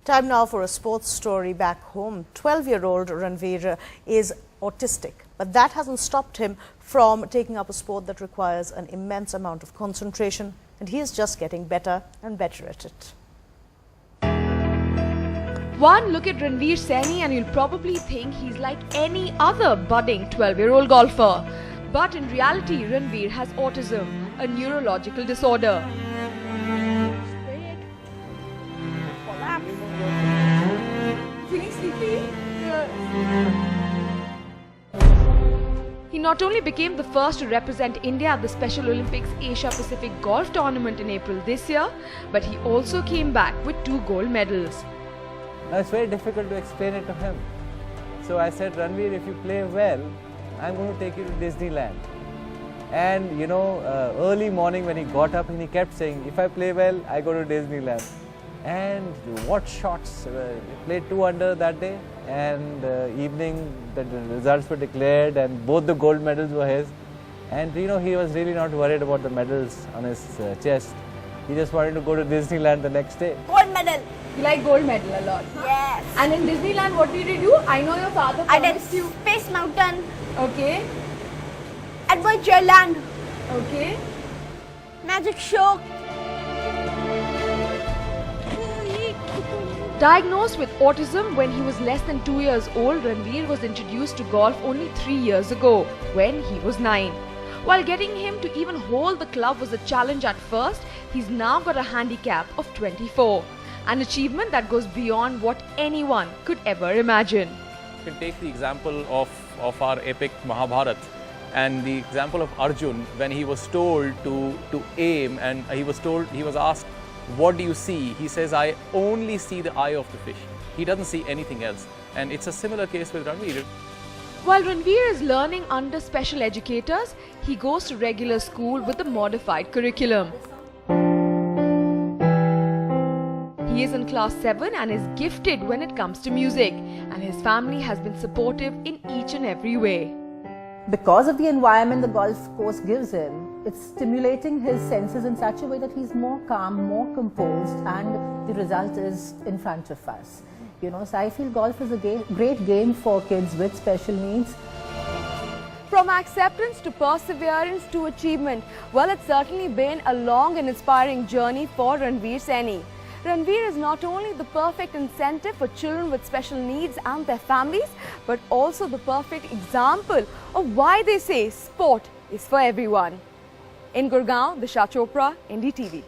Time now for a sports story back home. 12-year-old Ranveer is autistic, but that hasn't stopped him from taking up a sport that requires an immense amount of concentration, and he is just getting better and better at it. One look at Ranveer Saini and you'll probably think he's like any other budding 12-year-old golfer. But in reality, Ranveer has autism, a neurological disorder. Feeling sleepy? He not only became the first to represent India at the Special Olympics Asia Pacific Golf Tournament in April this year, but he also came back with 2 gold medals. Now it's very difficult to explain it to him. So I said, Ranveer, if you play well, I'm going to take you to Disneyland. And you know, early morning when he got up and he kept saying, if I play well, I go to Disneyland. And what shots! He played 2 under that day, and evening the results were declared and both the gold medals were his. And you know, he was really not worried about the medals on his chest. He just wanted to go to Disneyland the next day. Gold medal. You like gold medal a lot? Yes. And in Disneyland, what did you do? I know your father promised you. Space Mountain. Okay. Adventureland. Okay. Magic Show. Diagnosed with autism when he was less than 2 years old, Ranveer was introduced to golf only 3 years ago, when he was 9. While getting him to even hold the club was a challenge at first, he's now got a handicap of 24. An achievement that goes beyond what anyone could ever imagine. You can take the example of our epic Mahabharata and the example of Arjun when he was told to aim, and he was asked, what do you see? He says, I only see the eye of the fish. He doesn't see anything else. And it's a similar case with Ranveer. While Ranveer is learning under special educators, he goes to regular school with a modified curriculum. He is in class 7 and is gifted when it comes to music, and his family has been supportive in each and every way. Because of the environment the golf course gives him, it's stimulating his senses in such a way that he's more calm, more composed, and the result is in front of us. You know, so I feel golf is a great game for kids with special needs. From acceptance to perseverance to achievement, well, it's certainly been a long and inspiring journey for Ranveer Saini. Ranveer is not only the perfect incentive for children with special needs and their families, but also the perfect example of why they say sport is for everyone. In Gurgaon, Disha Chopra, NDTV.